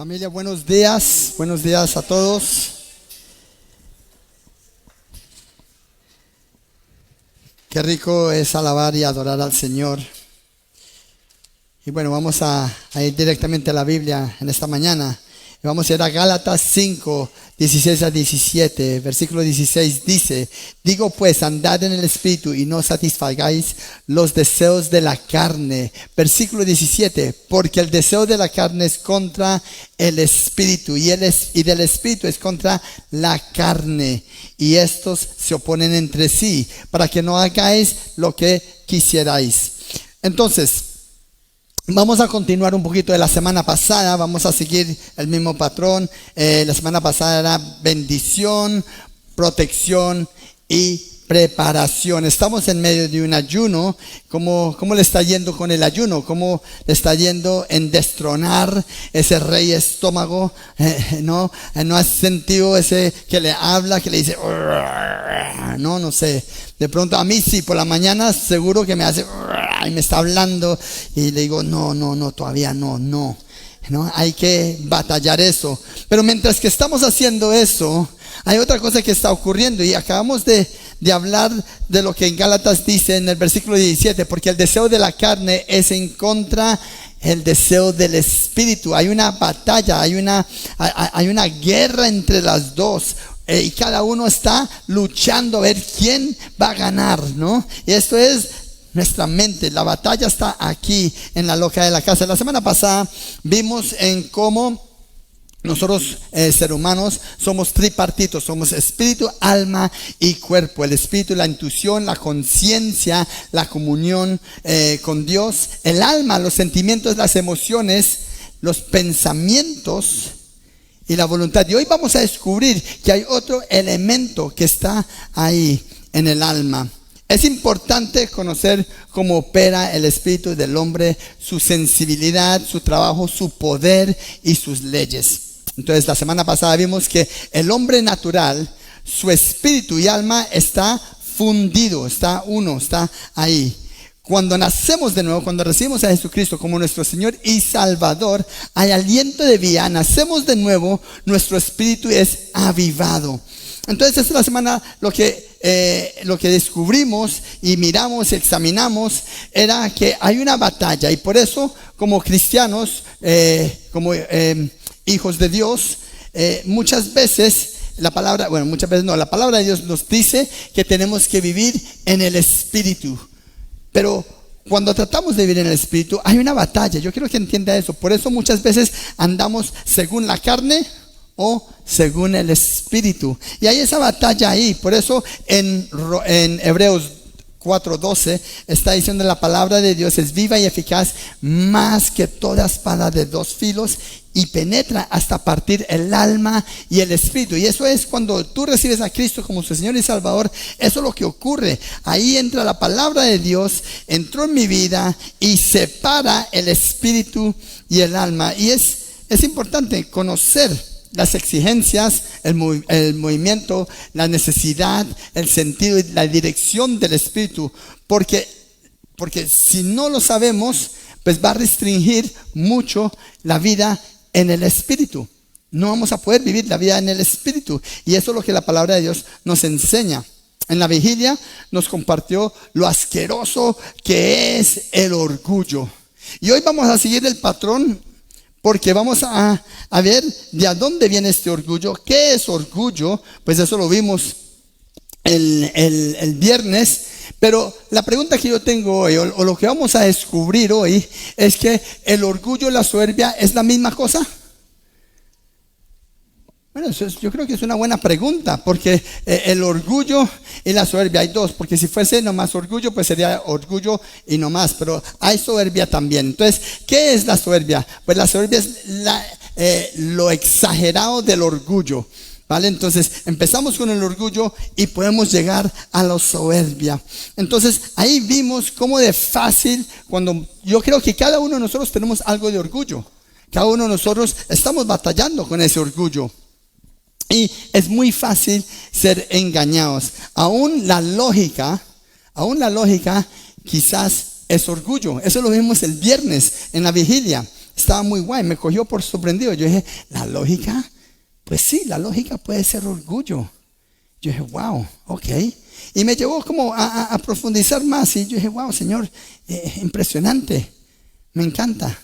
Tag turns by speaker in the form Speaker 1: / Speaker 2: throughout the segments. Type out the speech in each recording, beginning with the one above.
Speaker 1: Familia, buenos días a todos. Qué rico es alabar y adorar al Señor. Y bueno, vamos a ir directamente a la Biblia en esta mañana. Y vamos a ir a Gálatas 5, 16 a 17. Versículo 16 dice: digo pues, andad en el Espíritu y no satisfagáis los deseos de la carne. Versículo 17: porque el deseo de la carne es contra el Espíritu y del Espíritu es contra la carne. Y estos se oponen entre sí, para que no hagáis lo que quisierais. Entonces, vamos a continuar un poquito de la semana pasada, vamos a seguir el mismo patrón. La semana pasada era bendición, protección y preparación. Estamos en medio de un ayuno. ¿Cómo le está yendo con el ayuno? ¿Cómo le está yendo en destronar ese rey estómago? ¿No has sentido ese que le habla, que le dice, no sé. De pronto a mí sí, por la mañana seguro que me hace y me está hablando y le digo, no, todavía no. Hay que batallar eso. Pero mientras que estamos haciendo eso, hay otra cosa que está ocurriendo y acabamos de hablar de lo que en Gálatas dice en el versículo 17, porque el deseo de la carne es en contra el deseo del Espíritu. Hay una batalla, hay una guerra entre las dos. Y cada uno está luchando a ver quién va a ganar, ¿no? Y esto es nuestra mente. La batalla está aquí en la loca de la casa. La semana pasada vimos en cómo nosotros, seres humanos, somos tripartitos. Somos espíritu, alma y cuerpo. El espíritu, la intuición, la conciencia, la comunión con Dios. El alma, los sentimientos, las emociones, los pensamientos y la voluntad. Y hoy vamos a descubrir que hay otro elemento que está ahí en el alma. Es importante conocer cómo opera el espíritu del hombre, su sensibilidad, su trabajo, su poder y sus leyes. Entonces, la semana pasada vimos que el hombre natural, su espíritu y alma está fundido, está uno, está ahí. Cuando nacemos de nuevo, cuando recibimos a Jesucristo como nuestro Señor y Salvador, hay aliento de vida, nacemos de nuevo, nuestro espíritu es avivado. Entonces, esta semana lo que descubrimos y miramos y examinamos era que hay una batalla, y por eso, como cristianos, como hijos de Dios, muchas veces la palabra de Dios nos dice que tenemos que vivir en el Espíritu. Pero cuando tratamos de vivir en el Espíritu, hay una batalla. Yo quiero que entienda eso. Por eso muchas veces andamos según la carne o según el Espíritu. Y hay esa batalla ahí. Por eso en Hebreos 4:12 está diciendo: la palabra de Dios es viva y eficaz, más que toda espada de dos filos, y penetra hasta partir el alma y el espíritu. Y eso es cuando tú recibes a Cristo como su Señor y Salvador. Eso es lo que ocurre. Ahí entra la palabra de Dios, entró en mi vida y separa el espíritu y el alma. Y es importante conocer las exigencias, el movimiento, la necesidad, el sentido y la dirección del espíritu. Porque si no lo sabemos, pues va a restringir mucho la vida en el espíritu. No vamos a poder vivir la vida en el espíritu. Y eso es lo que la palabra de Dios nos enseña. En la vigilia nos compartió lo asqueroso que es el orgullo. Y hoy vamos a seguir el patrón, porque vamos a ver de dónde viene este orgullo. ¿Qué es orgullo? Pues eso lo vimos el viernes. Pero la pregunta que yo tengo hoy, o lo que vamos a descubrir hoy, es que el orgullo y la soberbia es la misma cosa. Bueno, yo creo que es una buena pregunta, porque el orgullo y la soberbia hay dos, porque si fuese nomás orgullo, pues sería orgullo y no más, pero hay soberbia también. Entonces, ¿qué es la soberbia? Pues la soberbia es lo exagerado del orgullo, ¿vale? Entonces, empezamos con el orgullo y podemos llegar a la soberbia. Entonces, ahí vimos cómo de fácil, cuando yo creo que cada uno de nosotros tenemos algo de orgullo. Cada uno de nosotros estamos batallando con ese orgullo. Y es muy fácil ser engañados. Aún la lógica quizás es orgullo. Eso lo vimos el viernes en la vigilia. estaba muy guay, me cogió por sorprendido. Yo dije, ¿la lógica? Pues sí, la lógica puede ser orgullo. Yo dije, wow, ok. Y me llevó como a profundizar más. Y yo dije, wow, Señor, impresionante, me encanta.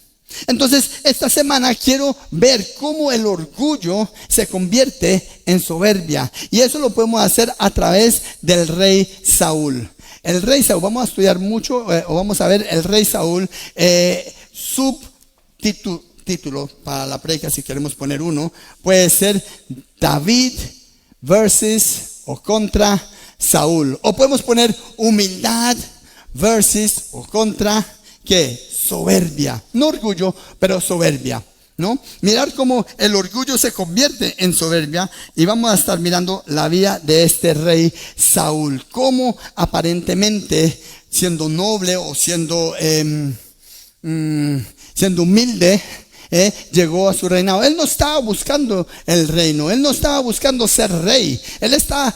Speaker 1: Entonces, esta semana quiero ver cómo el orgullo se convierte en soberbia. Y eso lo podemos hacer a través del rey Saúl. El rey Saúl, vamos a estudiar mucho, o vamos a ver el rey Saúl, subtítulo para la predica, si queremos poner uno, puede ser David versus o contra Saúl. O podemos poner humildad versus o contra, ¿qué? Soberbia. No orgullo, pero soberbia, ¿no? Mirar cómo el orgullo se convierte en soberbia. Y vamos a estar mirando la vida de este rey Saúl. Cómo aparentemente, siendo noble o siendo humilde, llegó a su reinado. Él no estaba buscando el reino, él no estaba buscando ser rey, él estaba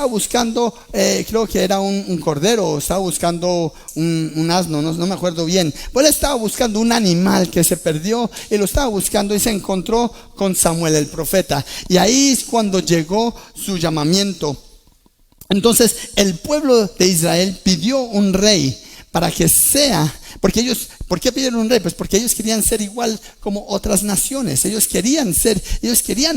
Speaker 1: buscando, creo que era un cordero, estaba buscando un asno, no me acuerdo bien, pero él estaba buscando un animal que se perdió y lo estaba buscando y se encontró con Samuel el profeta, y ahí es cuando llegó su llamamiento. Entonces el pueblo de Israel pidió un rey para que sea, porque ellos, ¿por qué pidieron un rey? Pues porque ellos querían ser igual como otras naciones. Ellos querían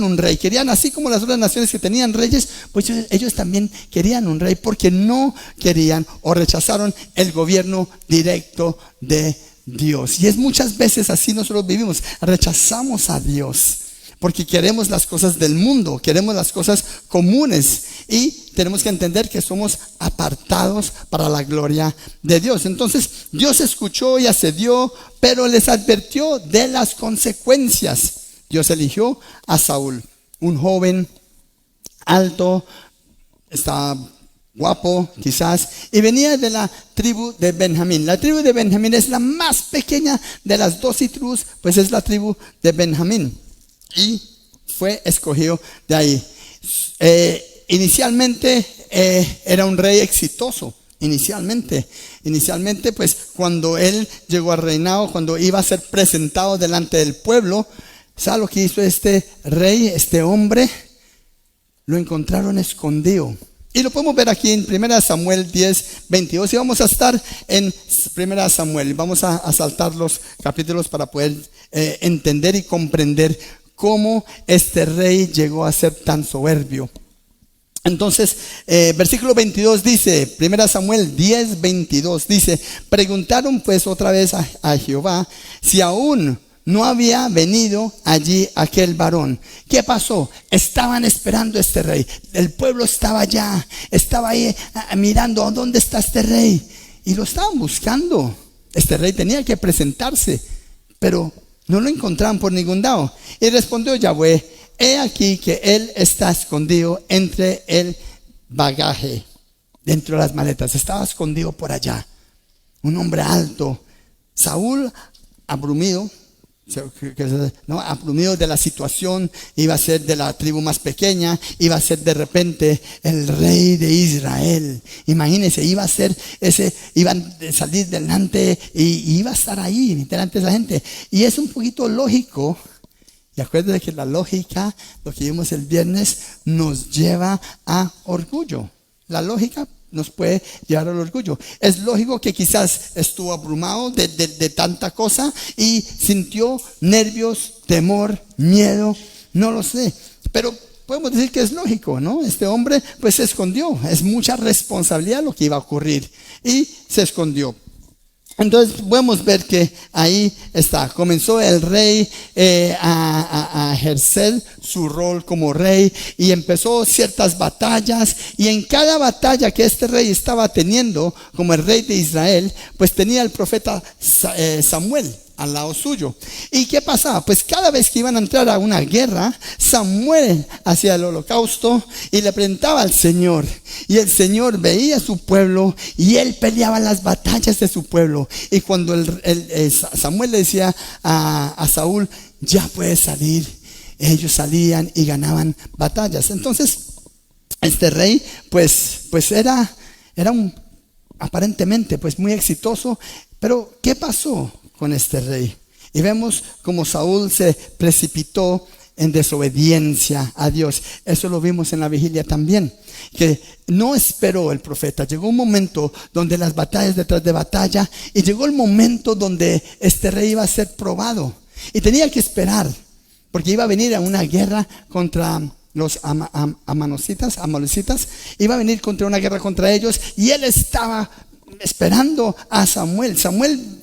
Speaker 1: un rey, querían así como las otras naciones que tenían reyes, pues ellos también querían un rey, porque no querían o rechazaron el gobierno directo de Dios. Y es muchas veces así nosotros vivimos, rechazamos a Dios. Porque queremos las cosas del mundo, queremos las cosas comunes y tenemos que entender que somos apartados para la gloria de Dios. Entonces Dios escuchó y accedió, pero les advirtió de las consecuencias. Dios eligió a Saúl, un joven alto, estaba guapo quizás, y venía de la tribu de Benjamín. La tribu de Benjamín es la más pequeña de las 12 tribus, pues es la tribu de Benjamín. Y fue escogido de ahí. Inicialmente era un rey exitoso. Inicialmente pues cuando él llegó al reinado, cuando iba a ser presentado delante del pueblo, ¿sabe lo que hizo este rey, este hombre? Lo encontraron escondido. Y lo podemos ver aquí en 1 Samuel 10, 22. Y vamos a estar en 1 Samuel. Vamos a saltar los capítulos para poder entender y comprender cómo este rey llegó a ser tan soberbio. Entonces, versículo 22 dice, 1 Samuel 10, 22 dice, preguntaron pues otra vez a Jehová si aún no había venido allí aquel varón. ¿Qué pasó? Estaban esperando a este rey. El pueblo estaba allá, estaba ahí mirando, ¿dónde está este rey? Y lo estaban buscando. Este rey tenía que presentarse, pero no lo encontraban por ningún lado. Y respondió Yahweh, he aquí que él está escondido entre el bagaje, dentro de las maletas. Estaba escondido por allá. Un hombre alto. Saúl, abrumido de la situación, iba a ser de la tribu más pequeña, iba a ser de repente el rey de Israel. Imagínense, iba a salir delante y iba a estar ahí delante de esa gente. Y es un poquito lógico. Y acuérdense que la lógica, lo que vimos el viernes, nos lleva a orgullo. La lógica nos puede llevar al orgullo. Es lógico que quizás estuvo abrumado de tanta cosa y sintió nervios, temor, miedo, no lo sé. Pero podemos decir que es lógico, ¿no? Este hombre pues se escondió. Es mucha responsabilidad lo que iba a ocurrir y se escondió. Entonces podemos ver que ahí está, comenzó el rey a ejercer su rol como rey y empezó ciertas batallas, y en cada batalla que este rey estaba teniendo como el rey de Israel, pues tenía el profeta Samuel al lado suyo. ¿Y qué pasaba? Pues cada vez que iban a entrar a una guerra, Samuel hacía el holocausto y le presentaba al Señor, y el Señor veía a su pueblo y él peleaba las batallas de su pueblo. Y cuando Samuel le decía a Saúl, ya puedes salir, ellos salían y ganaban batallas. Entonces este rey pues era aparentemente pues muy exitoso. Pero ¿qué pasó con este rey? Y vemos como Saúl se precipitó en desobediencia a Dios. Eso lo vimos en la vigilia también, que no esperó el profeta. Llegó un momento donde las batallas detrás de batalla, y llegó el momento donde este rey iba a ser probado y tenía que esperar, porque iba a venir a una guerra contra los amalecitas, iba a venir contra una guerra contra ellos, y él estaba esperando a Samuel. Samuel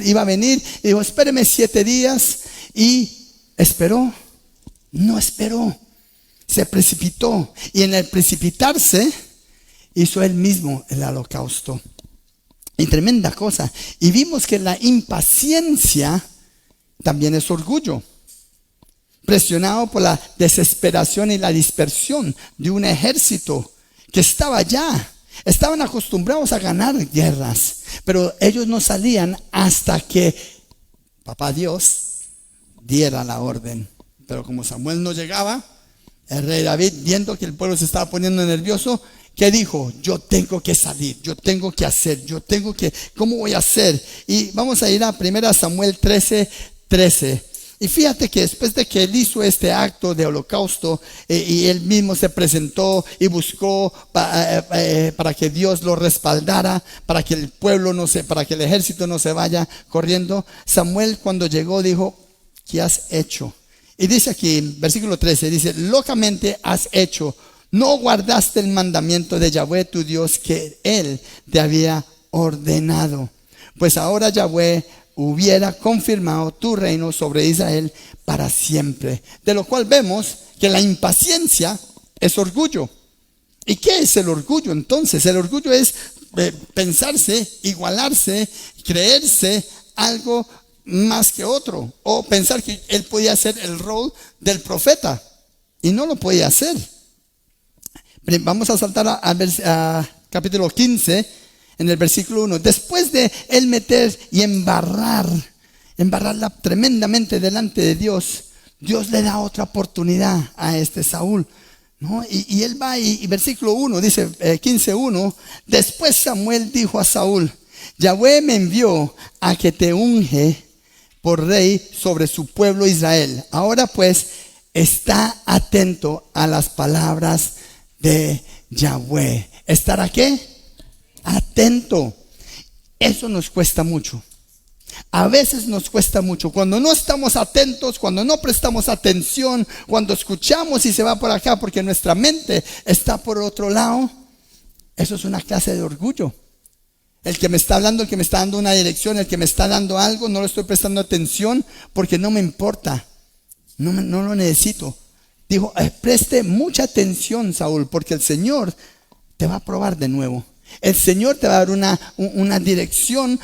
Speaker 1: iba a venir y dijo: espéreme 7 días. Y esperó, no esperó, se precipitó, y en el precipitarse hizo él mismo el holocausto. Y tremenda cosa. Y vimos que la impaciencia también es orgullo, presionado por la desesperación y la dispersión de un ejército que estaba allá. Estaban acostumbrados a ganar guerras, pero ellos no salían hasta que Papá Dios diera la orden. Pero como Samuel no llegaba, el rey David, viendo que el pueblo se estaba poniendo nervioso, ¿qué dijo? Yo tengo que salir, yo tengo que hacer, ¿cómo voy a hacer? Y vamos a ir a 1 Samuel 13. Y fíjate que después de que él hizo este acto de holocausto, y él mismo se presentó y buscó para que Dios lo respaldara, para que el pueblo para que el ejército no se vaya corriendo, Samuel, cuando llegó, dijo: ¿qué has hecho? Y dice aquí, versículo 13, dice: locamente has hecho, no guardaste el mandamiento de Yahweh tu Dios que él te había ordenado. Pues ahora Yahweh hubiera confirmado tu reino sobre Israel para siempre. De lo cual vemos que la impaciencia es orgullo. ¿Y qué es el orgullo entonces? El orgullo es pensarse, igualarse, creerse algo más que otro, o pensar que él podía hacer el rol del profeta y no lo podía hacer. Vamos a saltar a capítulo 15, en el versículo 1. Después de él meter y embarrarla tremendamente delante de Dios, Dios le da otra oportunidad a este Saúl, ¿no? Y él va, y versículo 1 dice, 15:1: después Samuel dijo a Saúl: Yahweh me envió a que te unge por rey sobre su pueblo Israel. Ahora pues, está atento a las palabras de Yahweh. ¿Estar a qué? Atento. Eso nos cuesta mucho. A veces nos cuesta mucho. Cuando no estamos atentos, cuando no prestamos atención, cuando escuchamos y se va por acá porque nuestra mente está por otro lado, eso es una clase de orgullo. El que me está hablando, el que me está dando una dirección, el que me está dando algo, no lo estoy prestando atención porque no me importa, no lo necesito. Dijo: preste mucha atención, Saúl, porque el Señor te va a probar de nuevo. El Señor te va a dar una dirección,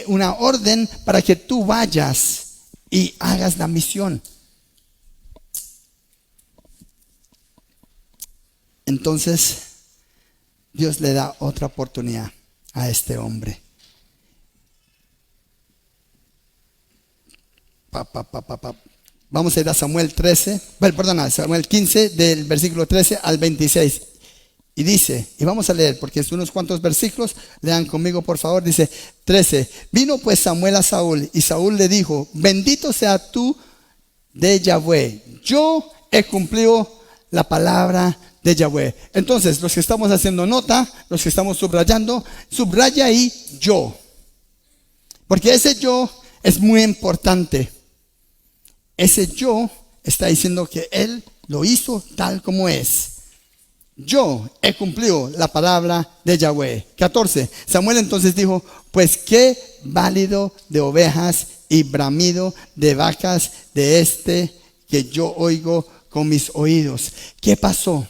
Speaker 1: una orden para que tú vayas y hagas la misión. Entonces Dios le da otra oportunidad a este hombre. Vamos a ir a Samuel 15, del versículo 13 al 26. Y dice, y vamos a leer porque es unos cuantos versículos, lean conmigo por favor. Dice 13: vino pues Samuel a Saúl, y Saúl le dijo: bendito sea tú de Yahweh, yo he cumplido la palabra de Yahweh. Entonces, los que estamos haciendo nota, los que estamos subrayando, subraya ahí yo, porque ese yo es muy importante. Ese yo está diciendo que él lo hizo tal como es. Yo he cumplido la palabra de Yahweh. 14. Samuel entonces dijo: pues qué válido de ovejas y bramido de vacas de este que yo oigo con mis oídos. ¿Qué pasó?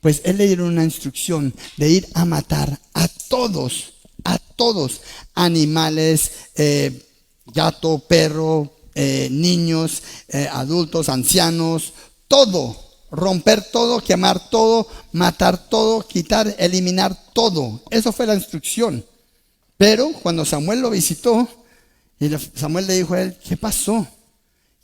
Speaker 1: Pues él le dieron una instrucción de ir a matar a todos animales, gato, perro, niños, adultos, ancianos, todo. Romper todo, quemar todo, matar todo, quitar, eliminar todo. Eso fue la instrucción. Pero cuando Samuel lo visitó, y Samuel le dijo a él: ¿qué pasó?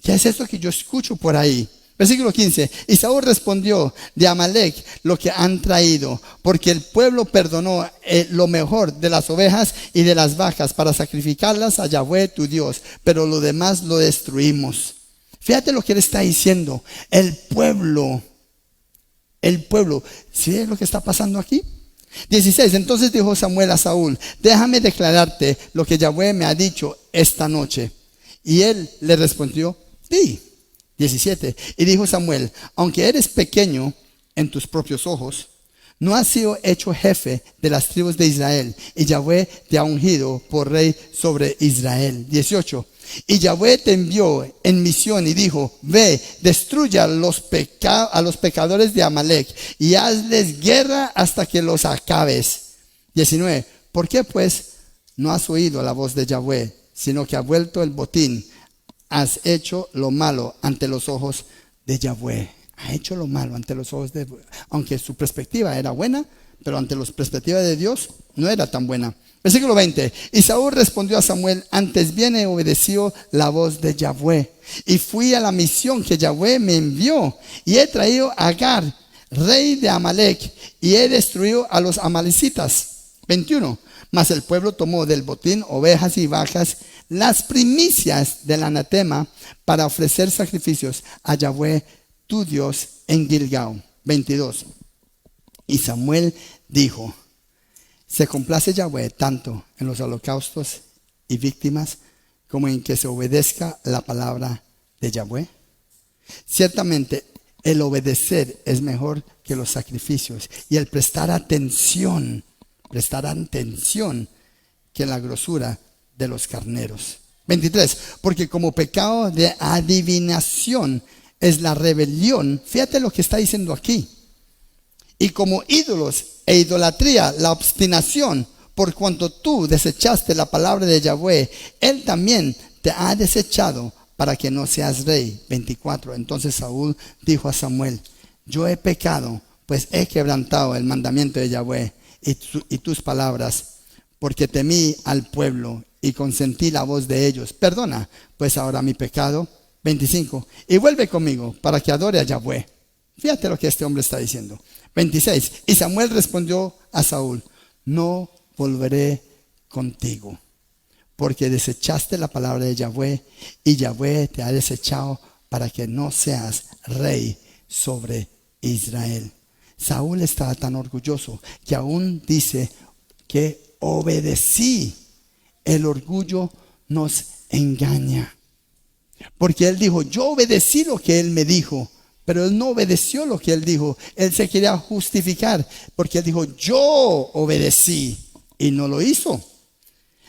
Speaker 1: ¿Qué es eso que yo escucho por ahí? Versículo 15. Y Saúl respondió: de Amalec lo que han traído, porque el pueblo perdonó lo mejor de las ovejas y de las vacas para sacrificarlas a Yahweh tu Dios, pero lo demás lo destruimos. Fíjate lo que él está diciendo. El pueblo. ¿Sí ves lo que está pasando aquí? 16. Entonces dijo Samuel a Saúl: déjame declararte lo que Yahweh me ha dicho esta noche. Y él le respondió: sí. 17. Y dijo Samuel: aunque eres pequeño en tus propios ojos, no has sido hecho jefe de las tribus de Israel, y Yahweh te ha ungido por rey sobre Israel. 18. Y Yahweh te envió en misión y dijo: ve, destruya a los pecadores de Amalec y hazles guerra hasta que los acabes. 19. ¿Por qué pues no has oído la voz de Yahweh, sino que ha vuelto el botín? Has hecho lo malo ante los ojos de Yahweh. Ha hecho lo malo ante los ojos de Yahweh. Aunque su perspectiva era buena, pero ante la perspectiva de Dios no era tan buena. Versículo 20. Y Saúl respondió a Samuel: antes bien he obedecido la voz de Yahweh, y fui a la misión que Yahweh me envió, y he traído a Agar, rey de Amalec, y he destruido a los amalecitas. 21. Mas el pueblo tomó del botín ovejas y vacas, las primicias del anatema, para ofrecer sacrificios a Yahweh tu Dios en Gilgal. 22. Y Samuel dijo: se complace Yahweh tanto en los holocaustos y víctimas como en que se obedezca la palabra de Yahweh. Ciertamente el obedecer es mejor que los sacrificios, y el prestar atención que la grosura de los carneros. 23. Porque como pecado de adivinación es la rebelión. Fíjate lo que está diciendo aquí. Y como ídolos e idolatría la obstinación, por cuanto tú desechaste la palabra de Yahweh, él también te ha desechado para que no seas rey. 24. Entonces Saúl dijo a Samuel: yo he pecado, pues he quebrantado el mandamiento de Yahweh y tus palabras, porque temí al pueblo y consentí la voz de ellos. Perdona pues ahora mi pecado. 25. Y vuelve conmigo para que adore a Yahweh. Fíjate lo que este hombre está diciendo. 26. Y Samuel respondió a Saúl: no volveré contigo, porque desechaste la palabra de Yahweh, y Yahweh te ha desechado para que no seas rey sobre Israel. Saúl estaba tan orgulloso que aún dice que obedecí. El orgullo nos engaña, porque él dijo: yo obedecí lo que él me dijo. Pero él no obedeció lo que él dijo. Él se quería justificar, porque él dijo: yo obedecí, y no lo hizo.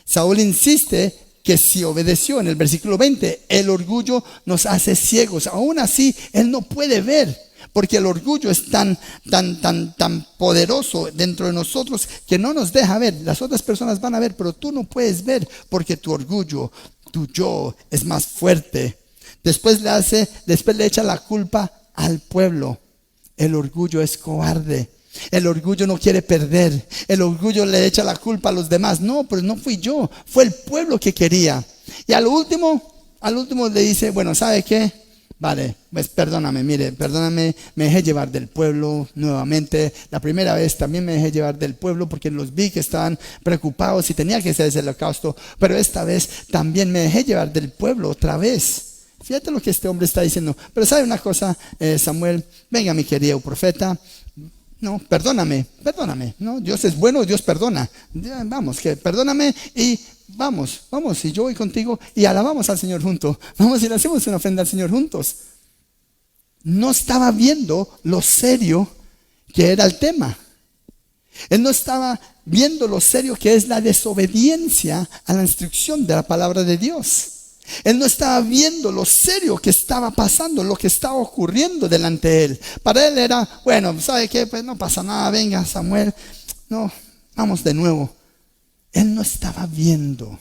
Speaker 1: Saúl insiste que sí obedeció. En el versículo 20, el orgullo nos hace ciegos. Aún así, él no puede ver, porque el orgullo es tan poderoso dentro de nosotros que no nos deja ver. Las otras personas van a ver, pero tú no puedes ver, porque tu orgullo, tu yo, es más fuerte. Después le echa la culpa al pueblo. El orgullo es cobarde. El orgullo no quiere perder. El orgullo le echa la culpa a los demás. No, pero no fui yo, fue el pueblo que quería. Y al último le dice: bueno, ¿sabe qué? Vale, pues perdóname, me dejé llevar del pueblo nuevamente. La primera vez también me dejé llevar del pueblo porque los vi que estaban preocupados y tenía que hacer ese holocausto. Pero esta vez también me dejé llevar del pueblo otra vez. Fíjate lo que este hombre está diciendo. Pero ¿sabe una cosa, Samuel? Venga, mi querido profeta. No, perdóname. No, Dios es bueno, Dios perdona. Vamos, que perdóname y vamos. Y yo voy contigo y alabamos al Señor juntos. Vamos y le hacemos una ofrenda al Señor juntos. No estaba viendo lo serio que era el tema. Él no estaba viendo lo serio que es la desobediencia a la instrucción de la palabra de Dios. Él no estaba viendo lo serio que estaba pasando, lo que estaba ocurriendo delante de él. Para él era: bueno, ¿sabe qué? Pues no pasa nada, venga Samuel, no, vamos de nuevo. Él no estaba viendo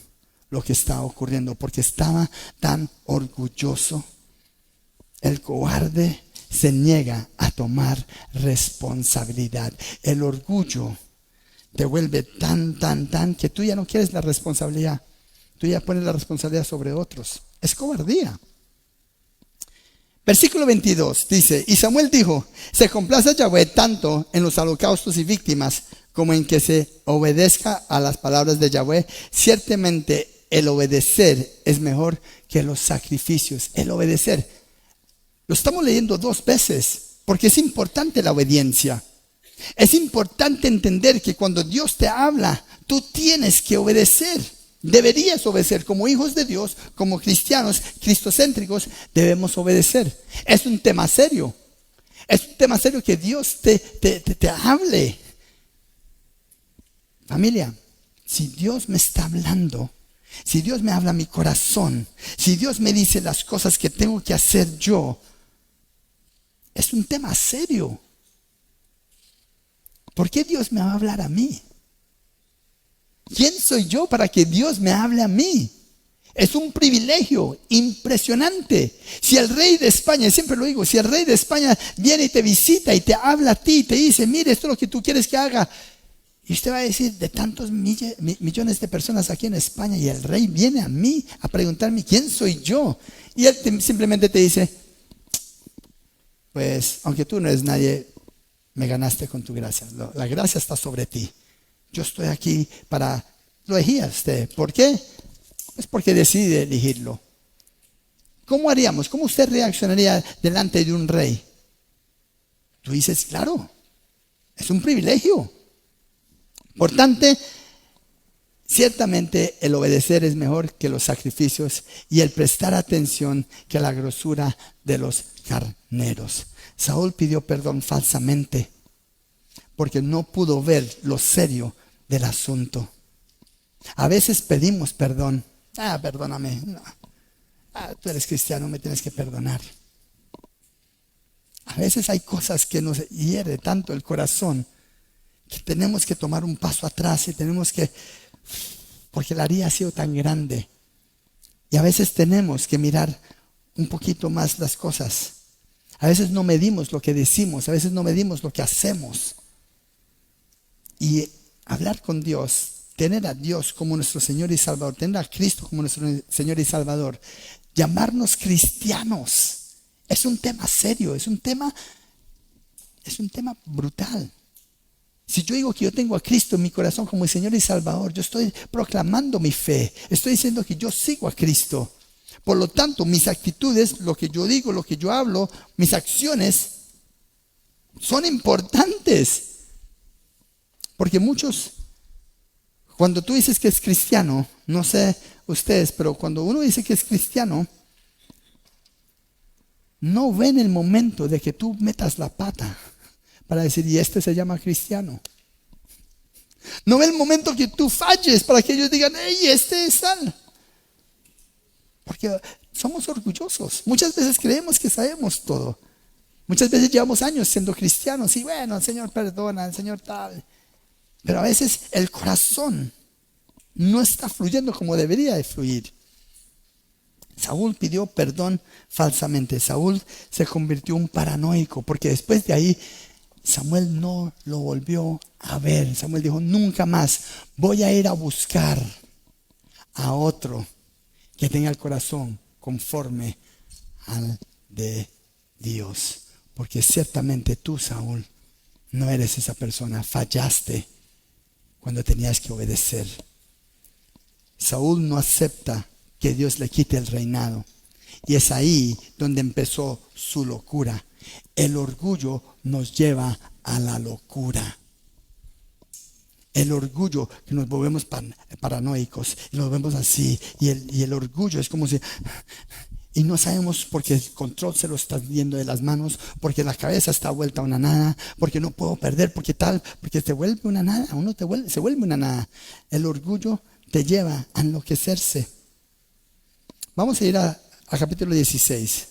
Speaker 1: lo que estaba ocurriendo porque estaba tan orgulloso. El cobarde se niega a tomar responsabilidad. El orgullo te vuelve tan que tú ya no quieres la responsabilidad. Tú ya pones la responsabilidad sobre otros. Es cobardía. Versículo 22 dice, y Samuel dijo, se complace Yahweh tanto en los holocaustos y víctimas como en que se obedezca a las palabras de Yahweh. Ciertamente el obedecer es mejor que los sacrificios. El obedecer. Lo estamos leyendo 2 veces porque es importante la obediencia. Es importante entender que cuando Dios te habla, tú tienes que obedecer. Deberías obedecer como hijos de Dios, como cristianos, cristocéntricos, debemos obedecer. Es un tema serio. Es un tema serio que Dios te hable. Familia, si Dios me está hablando, si Dios me habla a mi corazón, si Dios me dice las cosas que tengo que hacer yo, es un tema serio. ¿Por qué Dios me va a hablar a mí? ¿Quién soy yo para que Dios me hable a mí? Es un privilegio impresionante. Si el rey de España, siempre lo digo, si el rey de España viene y te visita y te habla a ti, te dice, mire, esto es lo que tú quieres que haga. Y usted va a decir, de tantos millones de personas aquí en España, y el rey viene a mí a preguntarme, ¿quién soy yo? Y él simplemente te dice, pues, aunque tú no eres nadie, me ganaste con tu gracia. La gracia está sobre ti. Yo estoy aquí para... Lo elegí a usted. ¿Por qué? Es porque decide elegirlo. ¿Cómo haríamos? ¿Cómo usted reaccionaría delante de un rey? Tú dices, claro, es un privilegio. Importante, ciertamente el obedecer es mejor que los sacrificios y el prestar atención que la grosura de los carneros. Saúl pidió perdón falsamente porque no pudo ver lo serio del asunto. A veces pedimos perdón. Perdóname. No. Tú eres cristiano, me tienes que perdonar. A veces hay cosas que nos hiere tanto el corazón que tenemos que tomar un paso atrás y tenemos que, porque la herida ha sido tan grande. Y a veces tenemos que mirar un poquito más las cosas. A veces no medimos lo que decimos, a veces no medimos lo que hacemos. Y hablar con Dios, tener a Dios como nuestro Señor y Salvador, tener a Cristo como nuestro Señor y Salvador, llamarnos cristianos, es un tema serio, es un tema brutal. Si yo digo que yo tengo a Cristo en mi corazón como el Señor y Salvador, yo estoy proclamando mi fe, estoy diciendo que yo sigo a Cristo. Por lo tanto, mis actitudes, lo que yo digo, lo que yo hablo, mis acciones son importantes. Porque muchos, cuando tú dices que es cristiano, no sé ustedes, pero cuando uno dice que es cristiano, no ven el momento de que tú metas la pata para decir, y este se llama cristiano. No ven el momento que tú falles para que ellos digan, hey, este es tal. Porque somos orgullosos. Muchas veces creemos que sabemos todo. Muchas veces llevamos años siendo cristianos y bueno, el Señor perdona, el Señor tal. Pero a veces el corazón no está fluyendo como debería de fluir. Saúl pidió perdón falsamente. Saúl se convirtió en un paranoico porque después de ahí Samuel no lo volvió a ver. Samuel dijo, nunca más voy a ir a buscar a otro que tenga el corazón conforme al de Dios. Porque ciertamente tú, Saúl, no eres esa persona. Fallaste cuando tenías que obedecer. Saúl no acepta que Dios le quite el reinado. Y es ahí donde empezó su locura. El orgullo nos lleva a la locura. El orgullo, que nos volvemos paranoicos, y nos vemos así. Y el orgullo es como si... Y no sabemos porque el control se lo está yendo de las manos, porque la cabeza está vuelta a una nada, porque no puedo perder, porque tal, porque se vuelve una nada, se vuelve una nada. El orgullo te lleva a enloquecerse. Vamos a ir a capítulo 16.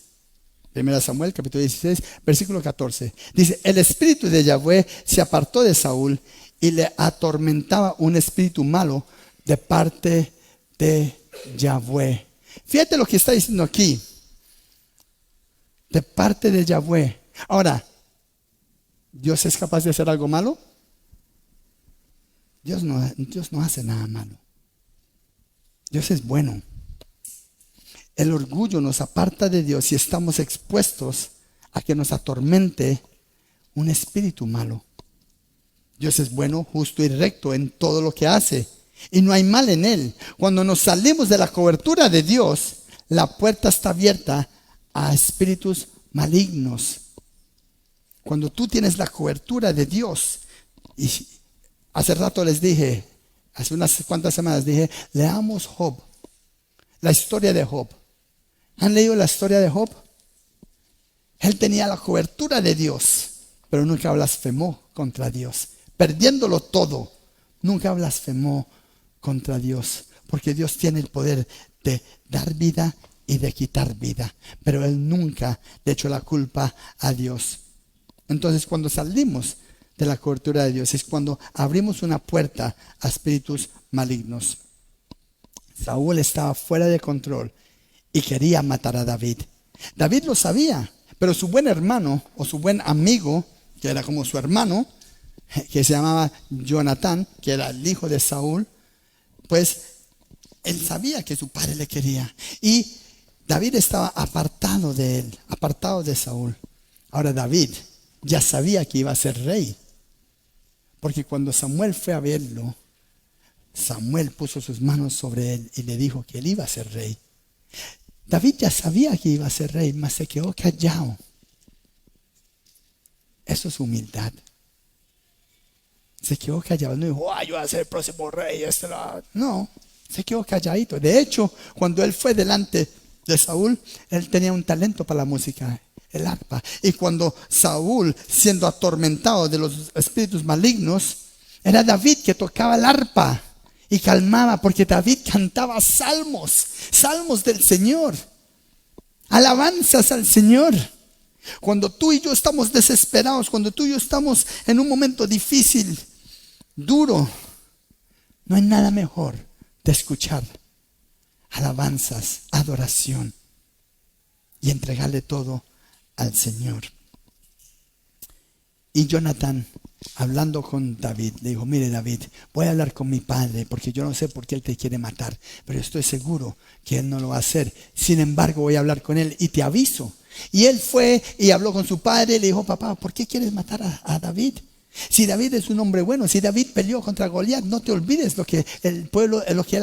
Speaker 1: 1 Samuel, capítulo 16, versículo 14. Dice, el espíritu de Yahweh se apartó de Saúl y le atormentaba un espíritu malo de parte de Yahweh. Fíjate lo que está diciendo aquí. De parte de Yahweh. Ahora, ¿Dios es capaz de hacer algo malo? Dios no hace nada malo. Dios es bueno. El orgullo nos aparta de Dios y estamos expuestos a que nos atormente un espíritu malo. Dios es bueno, justo y recto en todo lo que hace, y no hay mal en Él. Cuando nos salimos de la cobertura de Dios, la puerta está abierta a espíritus malignos. Cuando tú tienes la cobertura de Dios, y hace rato les dije, hace unas cuantas semanas dije, leamos Job, la historia de Job. ¿Han leído la historia de Job? Él tenía la cobertura de Dios, pero nunca blasfemó contra Dios. Perdiéndolo todo, nunca blasfemó contra Dios, porque Dios tiene el poder de dar vida y de quitar vida, pero él nunca le echó la culpa a Dios. Entonces, cuando salimos de la cobertura de Dios, es cuando abrimos una puerta a espíritus malignos. Saúl estaba fuera de control y quería matar a David. David lo sabía, pero su buen hermano o su buen amigo, que era como su hermano, que se llamaba Jonatán, que era el hijo de Saúl, pues él sabía que su padre le quería. Y David estaba apartado de él, apartado de Saúl. Ahora David ya sabía que iba a ser rey, porque cuando Samuel fue a verlo, Samuel puso sus manos sobre él y le dijo que él iba a ser rey. David ya sabía que iba a ser rey, mas se quedó callado. Eso es humildad. Se quedó callado, no dijo, yo voy a ser el próximo rey. No, se quedó calladito. De hecho, cuando él fue delante de Saúl, él tenía un talento para la música, el arpa. Y cuando Saúl, siendo atormentado de los espíritus malignos, era David que tocaba el arpa y calmaba, porque David cantaba salmos del Señor, alabanzas al Señor. Cuando tú y yo estamos desesperados, cuando tú y yo estamos en un momento difícil, duro, no hay nada mejor de escuchar alabanzas, adoración y entregarle todo al Señor. Y Jonatán, hablando con David, le dijo, mire David, voy a hablar con mi padre, porque yo no sé por qué él te quiere matar, pero estoy seguro que él no lo va a hacer. Sin embargo, voy a hablar con él y te aviso. Y él fue y habló con su padre y le dijo, papá, ¿por qué quieres matar a David? Si David es un hombre bueno, si David peleó contra Goliat, no te olvides lo que él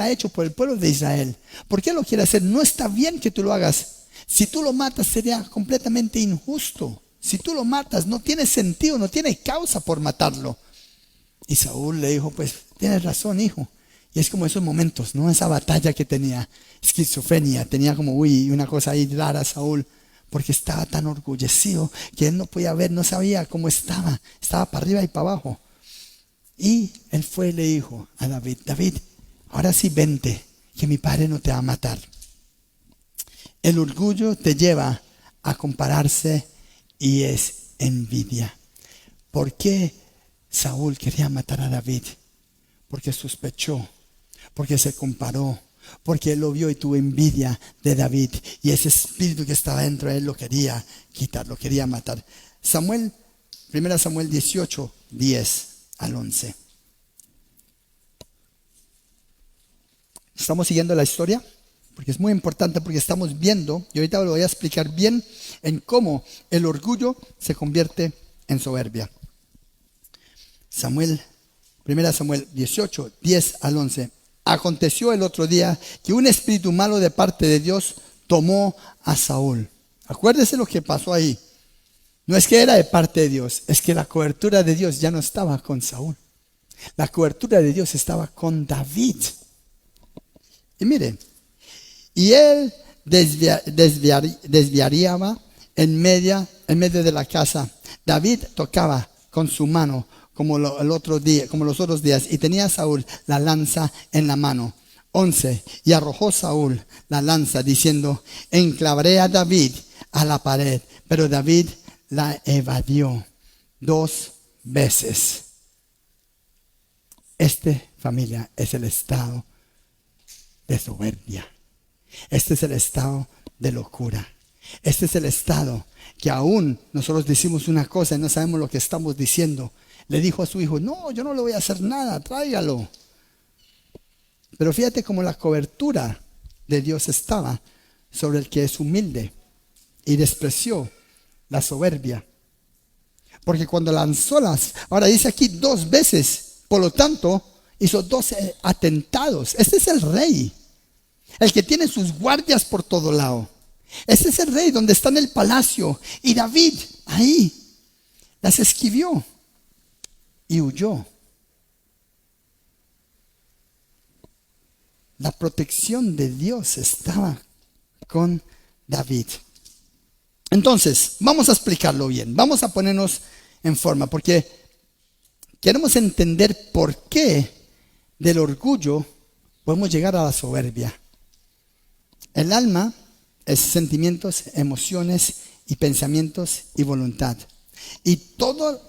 Speaker 1: ha hecho por el pueblo de Israel. ¿Por qué lo quiere hacer? No está bien que tú lo hagas. Si tú lo matas, sería completamente injusto. Si tú lo matas, no tiene sentido, no tiene causa por matarlo. Y Saúl le dijo, pues tienes razón, hijo. Y es como esos momentos, ¿no? Esa batalla que tenía, esquizofrenia, tenía como, una cosa ahí rara Saúl, porque estaba tan orgullecido que él no podía ver, no sabía cómo estaba para arriba y para abajo. Y él fue y le dijo a David, David, ahora sí vente, que mi padre no te va a matar. El orgullo te lleva a compararse y es envidia. ¿Por qué Saúl quería matar a David? Porque sospechó, porque se comparó, porque él lo vio y tuvo envidia de David, y ese espíritu que estaba dentro de él lo quería quitar, lo quería matar. 1 Samuel 18, 10 al 11. ¿Estamos siguiendo la historia? Porque es muy importante, porque estamos viendo, y ahorita lo voy a explicar bien, en cómo el orgullo se convierte en soberbia. 1 Samuel 18, 10 al 11. Aconteció el otro día que un espíritu malo de parte de Dios tomó a Saúl. Acuérdese lo que pasó ahí. No es que era de parte de Dios, es que la cobertura de Dios ya no estaba con Saúl. La cobertura de Dios estaba con David. Y mire, y él desviaría en medio de la casa. David tocaba con su mano como los otros días, y tenía Saúl la lanza en la mano. 11. Y arrojó Saúl la lanza diciendo, enclavaré a David a la pared. Pero David la evadió 2 veces. Familia, es el estado de soberbia. Este es el estado de locura. Este es el estado que aún nosotros decimos una cosa y no sabemos lo que estamos diciendo. Le dijo a su hijo, no, yo no le voy a hacer nada, tráigalo. Pero fíjate cómo la cobertura de Dios estaba sobre el que es humilde y despreció la soberbia. Porque cuando lanzó ahora dice aquí 2 veces, por lo tanto, hizo 12 atentados. Este es el rey, el que tiene sus guardias por todo lado. Este es el rey donde está en el palacio. Y David ahí las esquivió y huyó. La protección de Dios estaba con David. Entonces, vamos a explicarlo bien. Vamos a ponernos en forma, porque queremos entender por qué del orgullo podemos llegar a la soberbia. El alma es sentimientos, emociones y pensamientos y voluntad. Y toda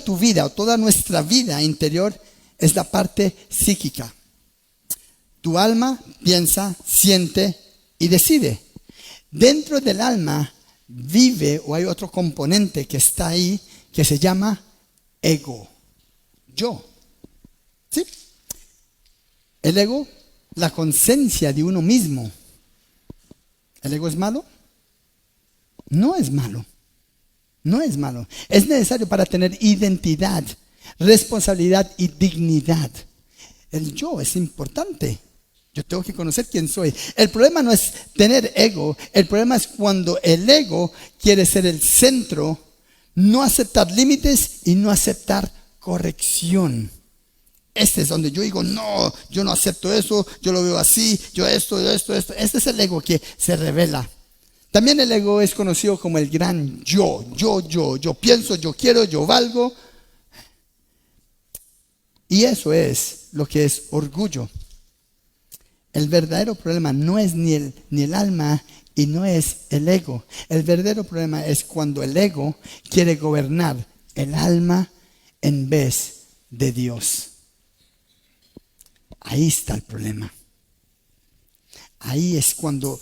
Speaker 1: tu vida, o toda nuestra vida interior es la parte psíquica. Tu alma piensa, siente y decide. Dentro del alma vive, o hay otro componente que está ahí, que se llama ego. Yo. ¿Sí? El ego, la conciencia de uno mismo. ¿El ego es malo? No es malo. No es malo. Es necesario para tener identidad, responsabilidad y dignidad. El yo es importante. Yo tengo que conocer quién soy. El problema no es tener ego. El problema es cuando el ego quiere ser el centro, no aceptar límites y no aceptar corrección. Este es donde yo digo, no, yo no acepto eso, yo lo veo así, yo esto. Este es el ego que se revela. También el ego es conocido como el gran yo. Yo pienso, yo quiero, yo valgo. Y eso es lo que es orgullo. El verdadero problema no es ni el alma y no es el ego. El verdadero problema es cuando el ego quiere gobernar el alma en vez de Dios. Ahí está el problema. Ahí es cuando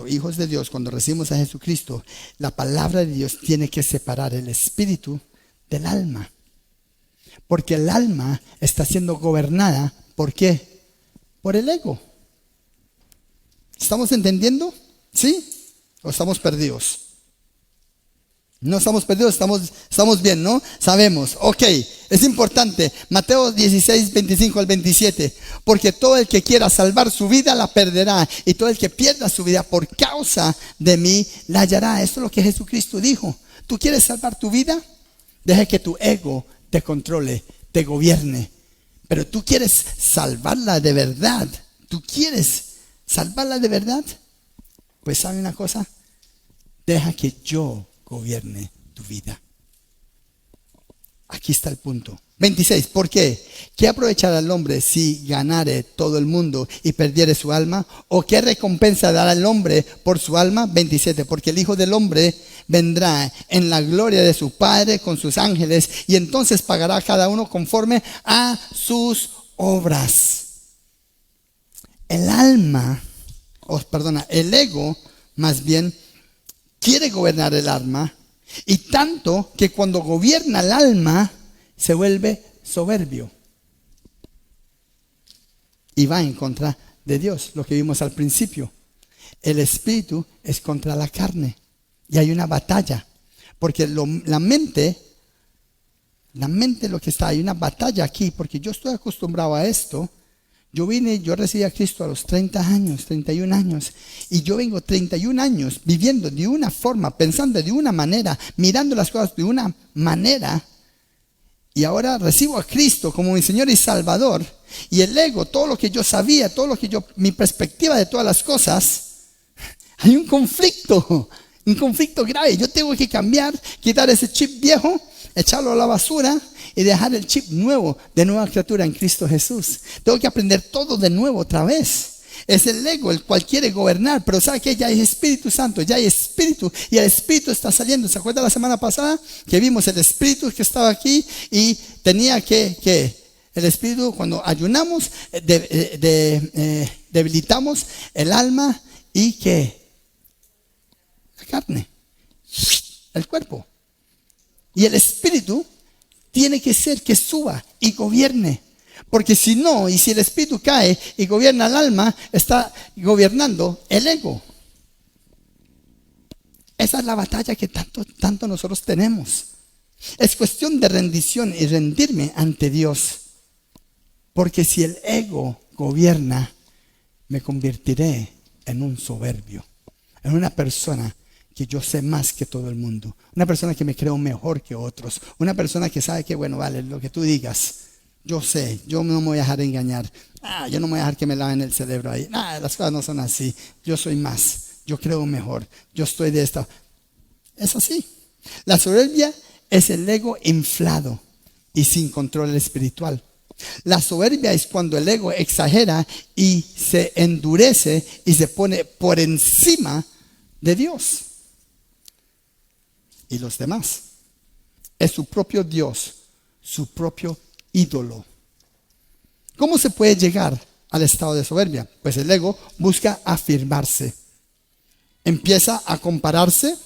Speaker 1: hijos de Dios, cuando recibimos a Jesucristo, la palabra de Dios tiene que separar el espíritu del alma. Porque el alma está siendo gobernada, ¿por qué? Por el ego. ¿Estamos entendiendo? ¿Sí? ¿O estamos perdidos? No estamos perdidos, estamos bien, ¿no? Sabemos. Ok, es importante. Mateo 16, 25 al 27. Porque todo el que quiera salvar su vida la perderá. Y todo el que pierda su vida por causa de mí la hallará. Esto es lo que Jesucristo dijo. ¿Tú quieres salvar tu vida? Deja que tu ego te controle, te gobierne. Pero tú quieres salvarla de verdad. ¿Tú quieres salvarla de verdad? Pues ¿sabe una cosa? Deja que yo gobierne tu vida. Aquí está el punto. 26. ¿Por qué? ¿Qué aprovechará el hombre si ganare todo el mundo y perdiere su alma? ¿O qué recompensa dará el hombre por su alma? 27. Porque el Hijo del Hombre vendrá en la gloria de su Padre con sus ángeles y entonces pagará a cada uno conforme a sus obras. El alma, el ego, más bien, quiere gobernar el alma, y tanto que cuando gobierna el alma se vuelve soberbio y va en contra de Dios, lo que vimos al principio. El espíritu es contra la carne y hay una batalla, porque la mente lo que está, hay una batalla aquí, porque yo estoy acostumbrado a esto. Yo recibí a Cristo a los 30 años, 31 años. Y yo vengo 31 años viviendo de una forma, pensando de una manera, mirando las cosas de una manera. Y ahora recibo a Cristo como mi Señor y Salvador. Y el ego, todo lo que yo sabía, mi perspectiva de todas las cosas, hay un conflicto grave. Yo tengo que cambiar, quitar ese chip viejo, echarlo a la basura y dejar el chip nuevo de nueva criatura en Cristo Jesús. Tengo que aprender todo de nuevo otra vez. Es el ego el cual quiere gobernar, pero ¿sabe qué? Ya hay Espíritu Santo, ya hay Espíritu, y el Espíritu está saliendo. ¿Se acuerda la semana pasada que vimos el Espíritu que estaba aquí y tenía que el Espíritu, cuando ayunamos, debilitamos el alma y que la carne, el cuerpo, y el Espíritu tiene que ser que suba y gobierne. Porque si no, y si el espíritu cae y gobierna el alma, está gobernando el ego. Esa es la batalla que tanto nosotros tenemos. Es cuestión de rendición y rendirme ante Dios. Porque si el ego gobierna, me convertiré en un soberbio, en una persona que yo sé más que todo el mundo, una persona que me creo mejor que otros, una persona que sabe que, bueno, vale, lo que tú digas, yo sé, yo no me voy a dejar engañar, yo no me voy a dejar que me laven el cerebro ahí, las cosas no son así, yo soy más, yo creo mejor, yo estoy de esta. Es así. La soberbia es el ego inflado y sin control espiritual. La soberbia es cuando el ego exagera y se endurece y se pone por encima de Dios y los demás. Es su propio Dios, su propio ídolo. ¿Cómo se puede llegar al estado de soberbia? Pues el ego busca afirmarse, empieza a compararse,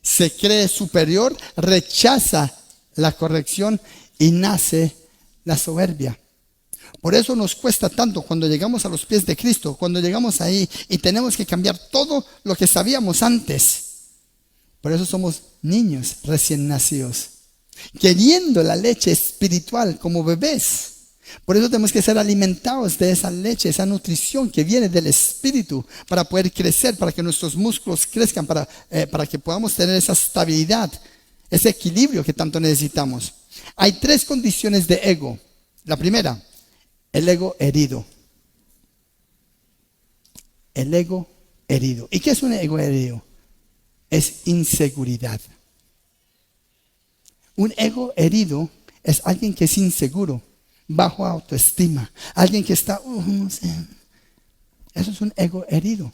Speaker 1: se cree superior, rechaza la corrección y nace la soberbia. Por eso nos cuesta tanto cuando llegamos a los pies de Cristo, cuando llegamos ahí y tenemos que cambiar todo lo que sabíamos antes. Por eso somos niños recién nacidos, queriendo la leche espiritual como bebés. Por eso tenemos que ser alimentados de esa leche, esa nutrición que viene del Espíritu, para poder crecer, para que nuestros músculos crezcan, para que podamos tener esa estabilidad, ese equilibrio que tanto necesitamos. Hay 3 condiciones de ego. La primera, el ego herido. El ego herido. ¿Y qué es un ego herido? Es inseguridad. Un ego herido es alguien que es inseguro, bajo autoestima, alguien que está, no sé. Eso es un ego herido.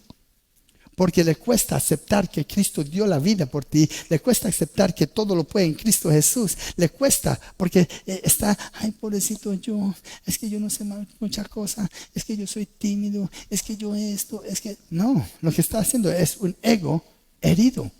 Speaker 1: Porque le cuesta aceptar que Cristo dio la vida por ti. Le cuesta aceptar que todo lo puede en Cristo Jesús. Le cuesta porque está, ay, pobrecito yo. Es que yo no sé muchas cosas. Es que yo soy tímido. Es que yo esto. Es que no, lo que está haciendo es un ego herido.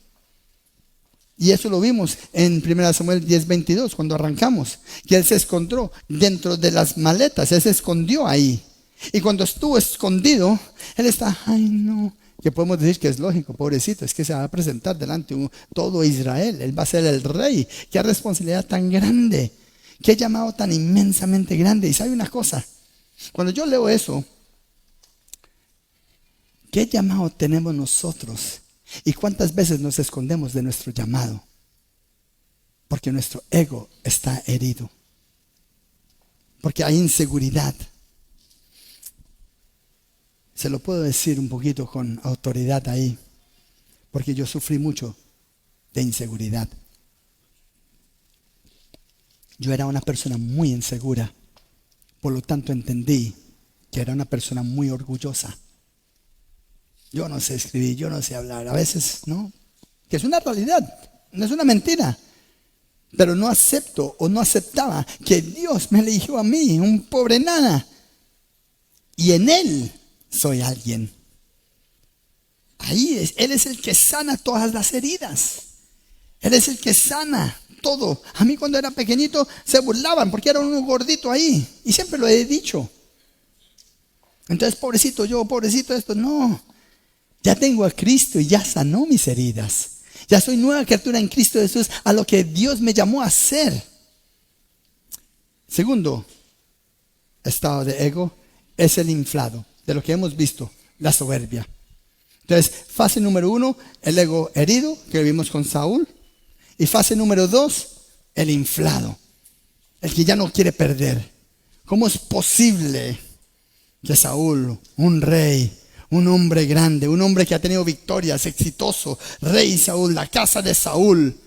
Speaker 1: Y eso lo vimos en 1 Samuel 10:22 cuando arrancamos. Que él se escondió dentro de las maletas. Él se escondió ahí. Y cuando estuvo escondido, él está, ay no. Que podemos decir que es lógico, pobrecito, es que se va a presentar delante de todo Israel, él va a ser el rey. Qué responsabilidad tan grande, qué llamado tan inmensamente grande. Y sabe una cosa, cuando yo leo eso, ¿qué llamado tenemos nosotros? ¿Y cuántas veces nos escondemos de nuestro llamado? Porque nuestro ego está herido, porque hay inseguridad. Se lo puedo decir un poquito con autoridad ahí, porque yo sufrí mucho de inseguridad. Yo era una persona muy insegura, por lo tanto entendí que era una persona muy orgullosa. Yo no sé escribir, yo no sé hablar, a veces, ¿no? Que es una realidad, no es una mentira. Pero no acepto o no aceptaba que Dios me eligió a mí, un pobre nana, y en Él soy alguien. Ahí es, Él es el que sana todas las heridas. Él es el que sana todo. A mí cuando era pequeñito se burlaban porque era un gordito ahí. Y siempre lo he dicho. Entonces, pobrecito yo, pobrecito esto. No, ya tengo a Cristo y ya sanó mis heridas. Ya soy nueva criatura en Cristo Jesús, a lo que Dios me llamó a ser. Segundo estado de ego es el inflado, de lo que hemos visto, la soberbia. Entonces, fase número 1, el ego herido, que vimos con Saúl. Y fase número 2, el inflado, el que ya no quiere perder. ¿Cómo es posible que Saúl, un rey, un hombre grande, un hombre que ha tenido victorias, exitoso, rey Saúl, la casa de Saúl,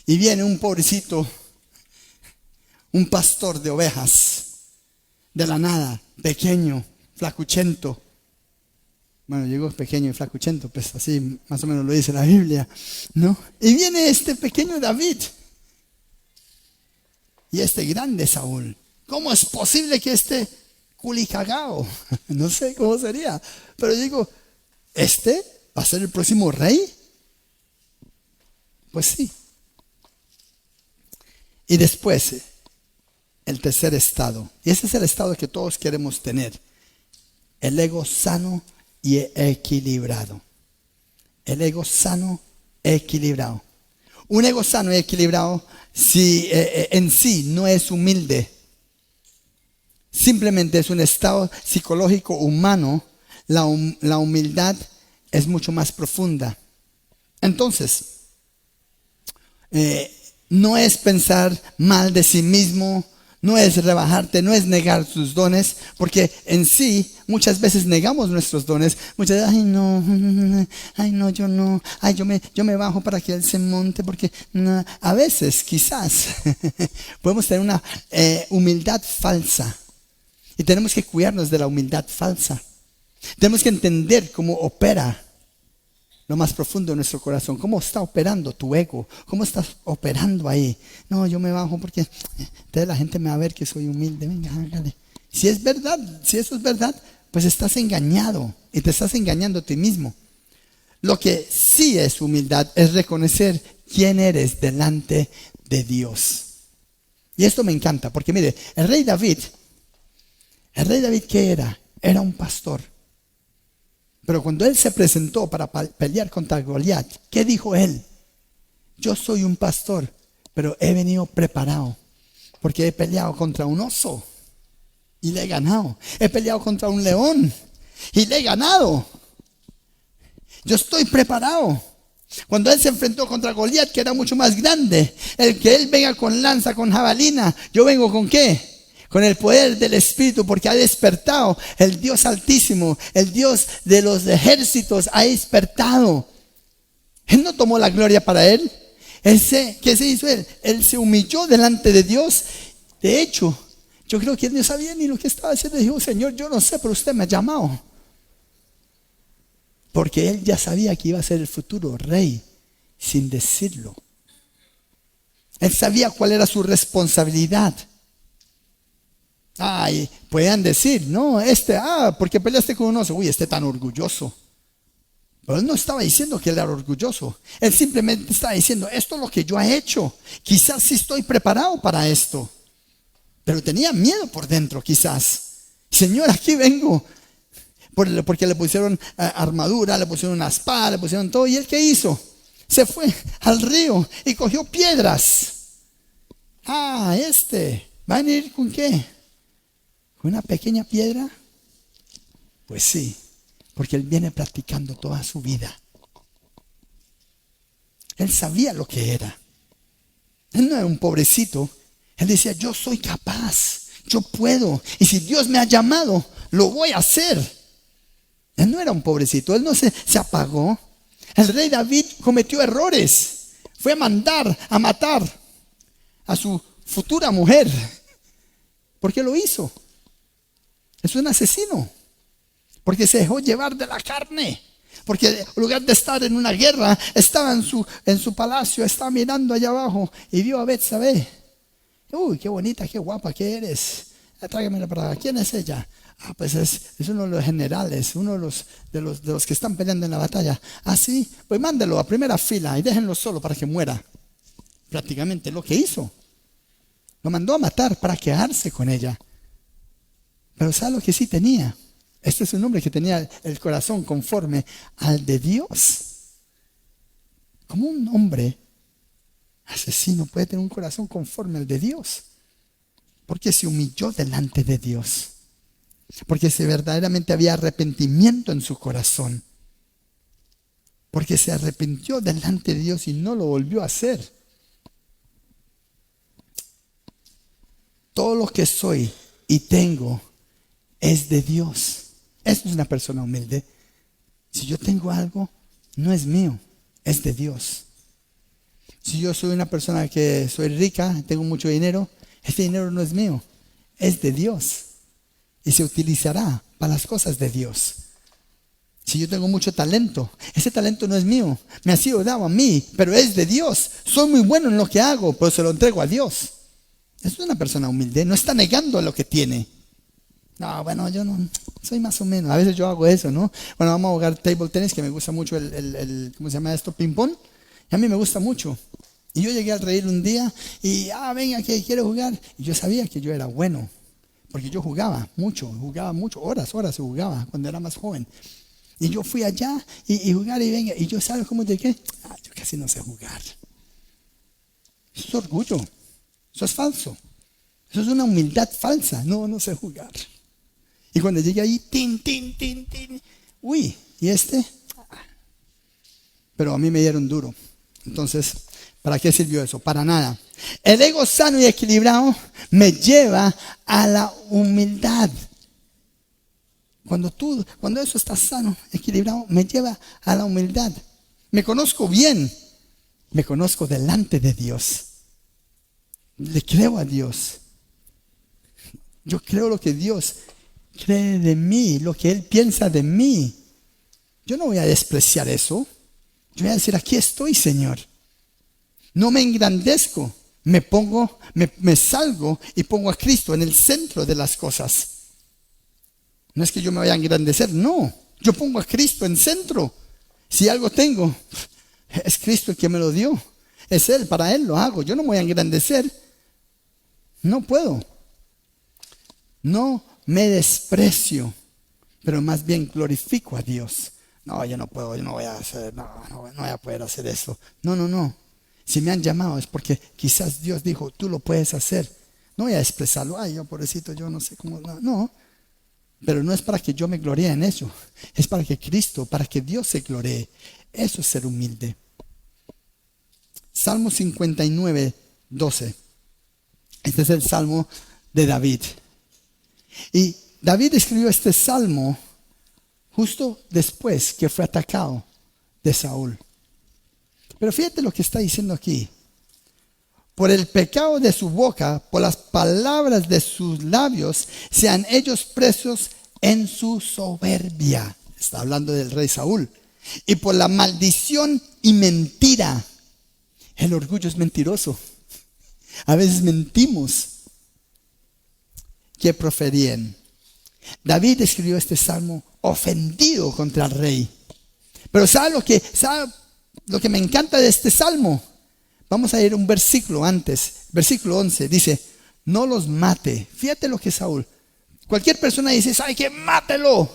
Speaker 1: y viene un pobrecito, un pastor de ovejas, de la nada, pequeño, flacuchento? Bueno, llegó pequeño y flacuchento, pues así más o menos lo dice la Biblia, ¿no? Y viene este pequeño David y este grande Saúl. ¿Cómo es posible que este culicagao, no sé cómo sería, pero digo, ¿este va a ser el próximo rey? Pues sí. Y después, el tercer estado, y ese es el estado que todos queremos tener, el ego sano y equilibrado. El ego sano equilibrado. Un ego sano y equilibrado si, en sí no es humilde. Simplemente es un estado psicológico humano. La humildad es mucho más profunda. Entonces, no es pensar mal de sí mismo, no es rebajarte, no es negar tus dones, porque en sí muchas veces negamos nuestros dones. Muchas veces, ay no, yo no, ay yo me bajo para que él se monte, porque no. A veces quizás podemos tener una humildad falsa y tenemos que cuidarnos de la humildad falsa. Tenemos que entender cómo opera lo más profundo de nuestro corazón. ¿Cómo está operando tu ego? ¿Cómo estás operando ahí? No, yo me bajo porque entonces la gente me va a ver que soy humilde. Venga, hágale. Si es verdad, si eso es verdad, pues estás engañado y te estás engañando a ti mismo. Lo que sí es humildad es reconocer quién eres delante de Dios. Y esto me encanta porque mire, el rey David, ¿qué era? Era un pastor. Pero cuando él se presentó para pelear contra Goliat, ¿qué dijo él? Yo soy un pastor, pero he venido preparado, porque he peleado contra un oso y le he ganado. He peleado contra un león y le he ganado. Yo estoy preparado. Cuando él se enfrentó contra Goliat, que era mucho más grande, el que él venga con lanza, con jabalina, yo vengo ¿con qué? Con el poder del Espíritu, porque ha despertado el Dios Altísimo, el Dios de los ejércitos ha despertado. Él no tomó la gloria para él. ¿Qué se hizo él? Él se humilló delante de Dios. De hecho, yo creo que él no sabía ni lo que estaba haciendo. Dijo, Señor, yo no sé, pero usted me ha llamado. Porque él ya sabía que iba a ser el futuro rey, sin decirlo. Él sabía cuál era su responsabilidad. Ay, puedan decir, no, porque peleaste con un oso. Uy, tan orgulloso. Pero él no estaba diciendo que él era orgulloso. Él simplemente estaba diciendo, esto es lo que yo he hecho. Quizás sí estoy preparado para esto. Pero tenía miedo por dentro, quizás. Señor, aquí vengo. Porque le pusieron armadura, le pusieron una espada, le pusieron todo. ¿Y él qué hizo? Se fue al río y cogió piedras. ¿Va a venir con qué? ¿Una pequeña piedra? Pues sí, porque él viene practicando toda su vida. Él sabía lo que era. Él no era un pobrecito. Él decía, yo soy capaz, yo puedo. Y si Dios me ha llamado, lo voy a hacer. Él no era un pobrecito, él no se apagó. El rey David cometió errores. Fue a mandar a matar a su futura mujer. ¿Por qué lo hizo? Es un asesino, porque se dejó llevar de la carne, porque en lugar de estar en una guerra, estaba en su palacio, estaba mirando allá abajo y vio a Betsabé. Uy, qué bonita, qué guapa que eres. Tráigamela para acá. ¿Quién es ella? Pues es uno de los generales, uno de los que están peleando en la batalla. Sí, pues mándelo a primera fila y déjenlo solo para que muera. Prácticamente lo que hizo. Lo mandó a matar para quedarse con ella. Pero ¿sabe lo que sí tenía? Este es un hombre que tenía el corazón conforme al de Dios. ¿Cómo un hombre asesino puede tener un corazón conforme al de Dios? Porque se humilló delante de Dios. Porque verdaderamente había arrepentimiento en su corazón. Porque se arrepintió delante de Dios y no lo volvió a hacer. Todo lo que soy y tengo es de Dios. Eso es una persona humilde. Si yo tengo algo, no es mío, es de Dios. Si yo soy una persona que soy rica, tengo mucho dinero, este dinero no es mío, es de Dios. Y se utilizará para las cosas de Dios. Si yo tengo mucho talento, ese talento no es mío, me ha sido dado a mí, pero es de Dios. Soy muy bueno en lo que hago, pero se lo entrego a Dios. Es una persona humilde, no está negando lo que tiene. No, bueno, yo no, soy más o menos. A veces yo hago eso, ¿no? Bueno, vamos a jugar table tennis, que me gusta mucho ¿cómo se llama esto? Ping pong. Y a mí me gusta mucho. Y yo llegué al reír un día y, venga, que quiero jugar. Y yo sabía que yo era bueno, porque yo jugaba mucho, horas se jugaba cuando era más joven. Y yo fui allá y jugar y venga. Y yo, ¿sabes cómo de qué? Yo casi no sé jugar. Eso es orgullo. Eso es falso. Eso es una humildad falsa. No sé jugar. Y cuando llegué ahí, tin. Uy, ¿y este? Pero a mí me dieron duro. Entonces, ¿para qué sirvió eso? Para nada. El ego sano y equilibrado me lleva a la humildad. Cuando eso está sano, equilibrado, me lleva a la humildad. Me conozco bien. Me conozco delante de Dios. Le creo a Dios. Yo creo lo que Dios cree de mí, lo que Él piensa de mí. Yo no voy a despreciar eso. Yo voy a decir, aquí estoy, Señor. No me engrandezco. Me salgo y pongo a Cristo en el centro de las cosas. No es que yo me vaya a engrandecer, no. Yo pongo a Cristo en centro. Si algo tengo, es Cristo el que me lo dio. Es Él, para Él lo hago. Yo no me voy a engrandecer. No puedo. No me desprecio, pero más bien glorifico a Dios. No, yo no puedo, yo no voy a hacer, no voy a poder hacer eso. No. Si me han llamado es porque quizás Dios dijo, tú lo puedes hacer. No voy a expresarlo, ay, yo pobrecito, yo no sé cómo. No, pero no es para que yo me gloríe en eso. Es para que Cristo, para que Dios se gloree. Eso es ser humilde. Salmo 59, 12. Este es el Salmo de David. Y David escribió este salmo justo después que fue atacado de Saúl. Pero fíjate lo que está diciendo aquí. Por el pecado de su boca, por las palabras de sus labios, sean ellos presos en su soberbia. Está hablando del rey Saúl. Y por la maldición y mentira. El orgullo es mentiroso. A veces mentimos. Que proferían. David escribió este salmo ofendido contra el rey. Pero ¿sabe lo que me encanta de este salmo? Vamos a ir un versículo antes. Versículo 11 dice, no los mate. Fíjate lo que Saúl. Cualquier persona dice, ¿sabe qué? Mátelo.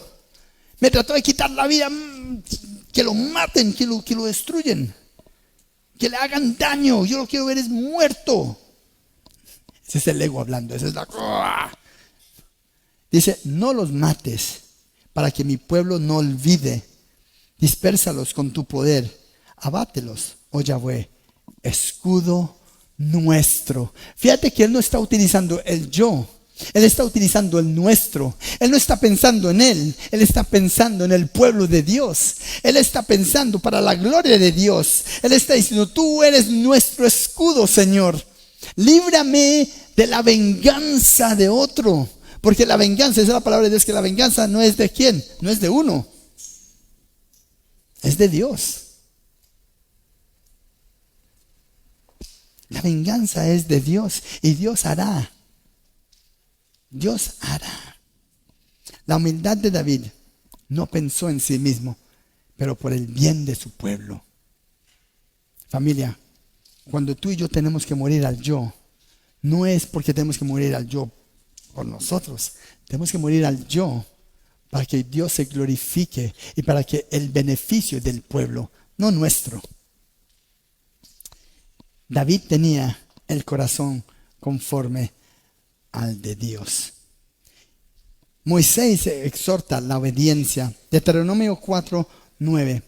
Speaker 1: Me trató de quitar la vida. Que lo maten, que lo destruyen. Que le hagan daño. Yo lo quiero ver es muerto. Ese es el ego hablando. Esa es la... Dice, no los mates para que mi pueblo no olvide. Dispérsalos con tu poder. Abátelos, oh Yahweh, escudo nuestro. Fíjate que Él no está utilizando el yo. Él está utilizando el nuestro. Él no está pensando en Él. Él está pensando en el pueblo de Dios. Él está pensando para la gloria de Dios. Él está diciendo, tú eres nuestro escudo, Señor. Líbrame de la venganza de otro. Porque la venganza, esa es la palabra de Dios, que la venganza no es de quién, no es de uno, es de Dios. La venganza es de Dios y Dios hará. Dios hará. La humildad de David no pensó en sí mismo, pero por el bien de su pueblo. Familia, cuando tú y yo tenemos que morir al yo, no es porque tenemos que morir al yo por nosotros. Tenemos que morir al yo para que Dios se glorifique y para que el beneficio del pueblo, no nuestro. David tenía el corazón conforme al de Dios. Moisés exhorta la obediencia. Deuteronomio 4:9.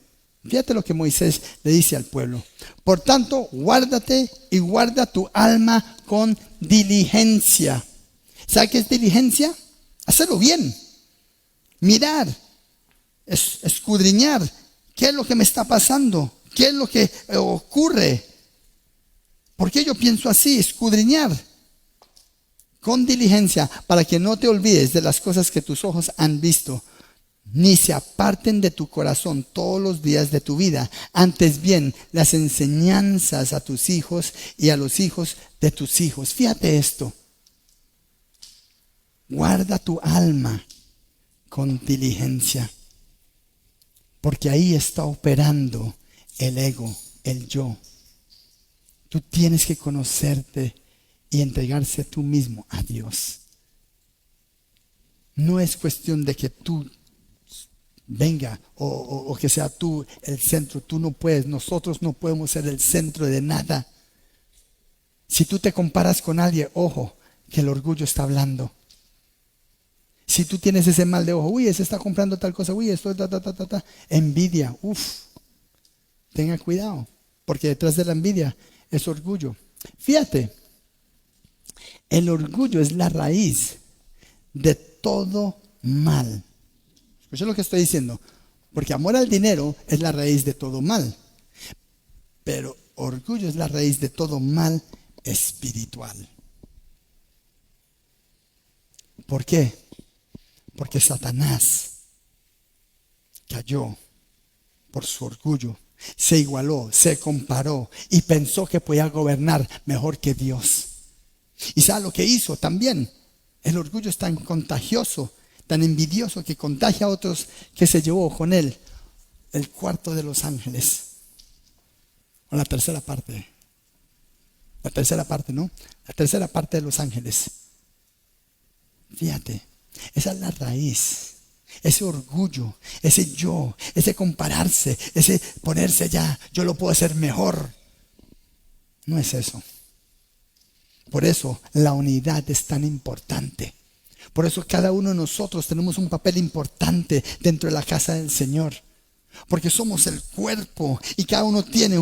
Speaker 1: Fíjate lo que Moisés le dice al pueblo. Por tanto, guárdate y guarda tu alma con diligencia. ¿Sabe qué es diligencia? Hacerlo bien. Mirar. Escudriñar. ¿Qué es lo que me está pasando? ¿Qué es lo que ocurre? ¿Por qué yo pienso así? Escudriñar. Con diligencia, para que no te olvides de las cosas que tus ojos han visto, ni se aparten de tu corazón todos los días de tu vida. Antes bien, las enseñanzas a tus hijos y a los hijos de tus hijos. Fíjate esto. Guarda tu alma con diligencia, porque ahí está operando el ego, el yo. Tú tienes que conocerte y entregarse tú mismo a Dios. No es cuestión de que tú venga, o que sea tú el centro. Tú no puedes, nosotros no podemos ser el centro de nada. Si tú te comparas con alguien, ojo, que el orgullo está hablando. Si tú tienes ese mal de ojo, uy, ese está comprando tal cosa, uy, esto, envidia, tenga cuidado, porque detrás de la envidia es orgullo. Fíjate, el orgullo es la raíz de todo mal. Escucha lo que estoy diciendo, porque amor al dinero es la raíz de todo mal, pero orgullo es la raíz de todo mal espiritual. ¿Por qué? Porque Satanás cayó por su orgullo, se igualó, se comparó y pensó que podía gobernar mejor que Dios. ¿Y sabe lo que hizo también? El orgullo es tan contagioso, tan envidioso, que contagia a otros, que se llevó con él el cuarto de los ángeles, o la tercera parte, ¿no? La tercera parte de los ángeles. Fíjate, esa es la raíz. Ese orgullo, ese yo, ese compararse, ese ponerse ya, yo lo puedo hacer mejor. No es eso. Por eso la unidad es tan importante. Por eso cada uno de nosotros tenemos un papel importante dentro de la casa del Señor. Porque somos el cuerpo y cada uno tiene,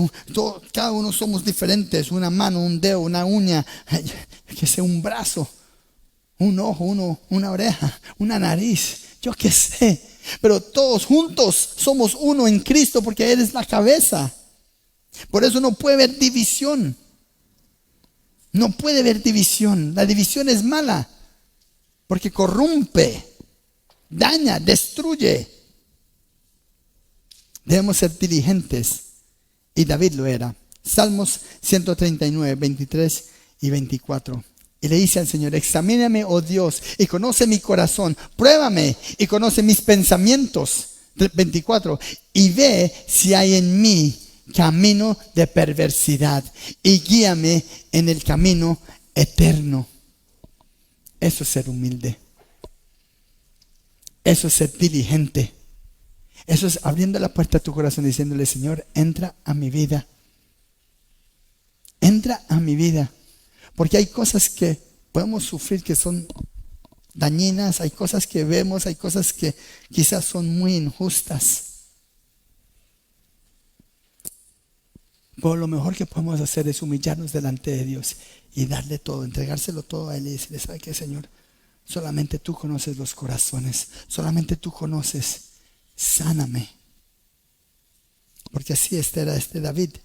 Speaker 1: cada uno somos diferentes. Una mano, un dedo, una uña, que sea un brazo, un ojo, una oreja, una nariz, yo qué sé. Pero todos juntos somos uno en Cristo, porque Él es la cabeza. Por eso no puede haber división. No puede haber división. La división es mala, porque corrompe, daña, destruye. Debemos ser diligentes, y David lo era. Salmos 139, 23 y 24. Y le dice al Señor: examíname, oh Dios, y conoce mi corazón. Pruébame y conoce mis pensamientos. 24. Y ve si hay en mí camino de perversidad, y guíame en el camino eterno. Eso es ser humilde. Eso es ser diligente. Eso es abriendo la puerta a tu corazón, diciéndole: Señor, entra a mi vida. Entra a mi vida. Porque hay cosas que podemos sufrir que son dañinas, hay cosas que vemos, hay cosas que quizás son muy injustas. Pero lo mejor que podemos hacer es humillarnos delante de Dios y darle todo, entregárselo todo a Él y decirle: ¿sabe qué, Señor? Solamente tú conoces los corazones, solamente tú conoces. Sáname. Porque así era David.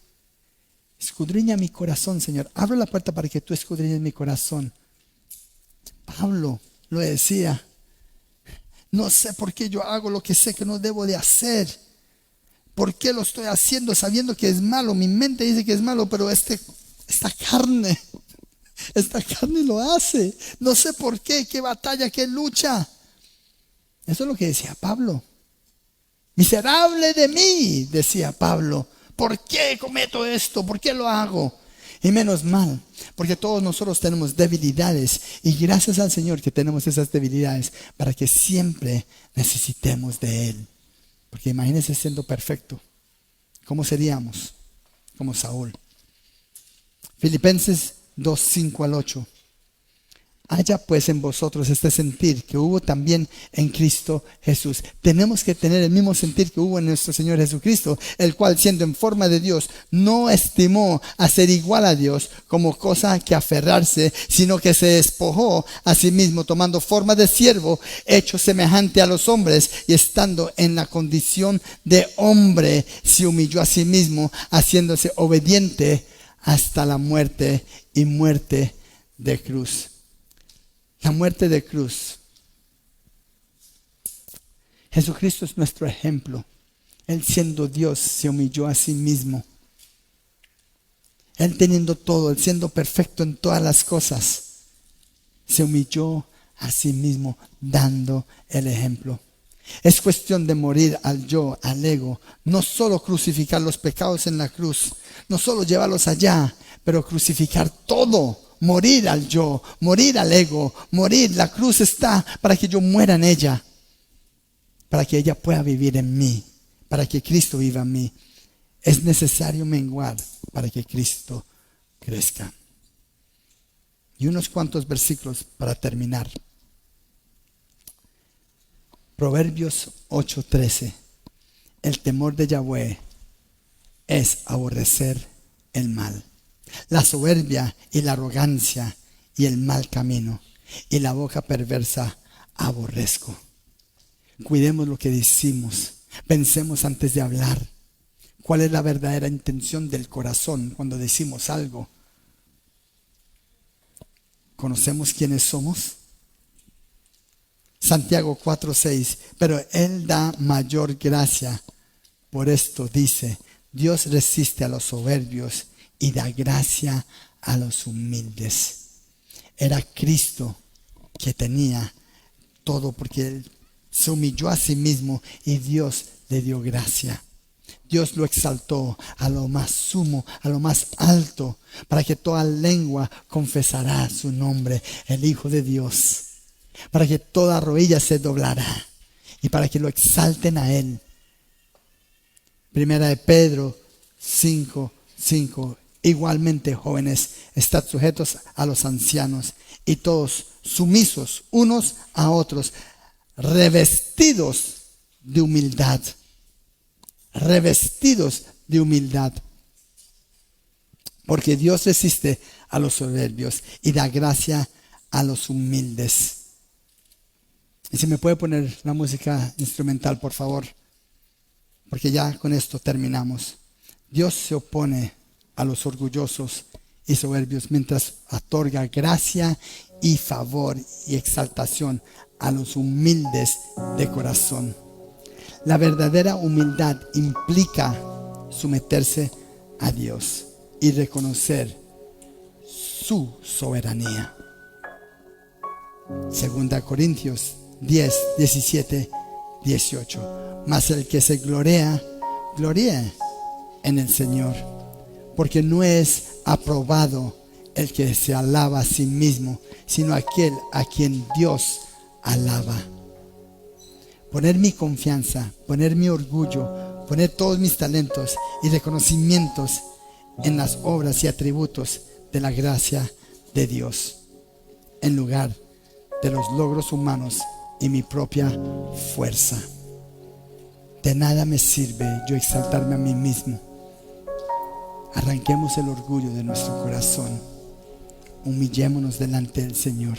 Speaker 1: Escudriña mi corazón, Señor. Abre la puerta para que tú escudriñes mi corazón. Pablo lo decía: no sé por qué yo hago lo que sé que no debo de hacer. ¿Por qué lo estoy haciendo sabiendo que es malo? Mi mente dice que es malo, pero esta carne lo hace. No sé por qué, qué batalla, qué lucha. Eso es lo que decía Pablo. Miserable de mí, decía Pablo. ¿Por qué cometo esto? ¿Por qué lo hago? Y menos mal, porque todos nosotros tenemos debilidades, y gracias al Señor que tenemos esas debilidades, para que siempre necesitemos de Él. Porque imagínense siendo perfecto, ¿cómo seríamos? Como Saúl. Filipenses 2, 5 al 8. Haya pues en vosotros este sentir que hubo también en Cristo Jesús. Tenemos que tener el mismo sentir que hubo en nuestro Señor Jesucristo, el cual, siendo en forma de Dios, no estimó a ser igual a Dios como cosa que aferrarse, sino que se despojó a sí mismo, tomando forma de siervo, hecho semejante a los hombres, y estando en la condición de hombre, se humilló a sí mismo, haciéndose obediente hasta la muerte, y muerte de cruz. La muerte de cruz. Jesucristo es nuestro ejemplo. Él, siendo Dios, se humilló a sí mismo. Él, teniendo todo, Él siendo perfecto en todas las cosas, se humilló a sí mismo, dando el ejemplo. Es cuestión de morir al yo, al ego. No solo crucificar los pecados en la cruz, no solo llevarlos allá, pero crucificar todo. Morir al yo, morir al ego, morir. La cruz está para que yo muera en ella. para que ella pueda vivir en mí, para que Cristo viva en mí. Es necesario menguar para que Cristo crezca. Y unos cuantos versículos para terminar. Proverbios 8:13. El temor de Yahweh es aborrecer el mal, la soberbia y la arrogancia y el mal camino, y la boca perversa aborrezco. Cuidemos lo que decimos, pensemos antes de hablar. ¿Cuál es la verdadera intención del corazón cuando decimos algo? ¿Conocemos quiénes somos? Santiago 4:6. Pero Él da mayor gracia. Por esto dice: Dios resiste a los soberbios y da gracia a los humildes. Era Cristo que tenía todo, porque Él se humilló a sí mismo y Dios le dio gracia. Dios lo exaltó a lo más sumo, a lo más alto, para que toda lengua confesará su nombre, el Hijo de Dios, para que toda rodilla se doblará y para que lo exalten a Él. Primera de Pedro 5:5. Igualmente, jóvenes, estad sujetos a los ancianos y todos sumisos unos a otros, revestidos de humildad. Revestidos de humildad. Porque Dios resiste a los soberbios y da gracia a los humildes. Y si me puede poner la música instrumental, por favor, porque ya con esto terminamos. Dios se opone a los orgullosos y soberbios, mientras otorga gracia y favor y exaltación a los humildes de corazón. La verdadera humildad implica someterse a Dios y reconocer su soberanía. 2 Corintios 10:17-18. Mas el que se gloría, gloríe en el Señor, porque no es aprobado el que se alaba a sí mismo, sino aquel a quien Dios alaba. Poner mi confianza, poner mi orgullo, poner todos mis talentos y reconocimientos en las obras y atributos de la gracia de Dios, en lugar de los logros humanos y mi propia fuerza. De nada me sirve yo exaltarme a mí mismo. Arranquemos el orgullo de nuestro corazón. Humillémonos delante del Señor.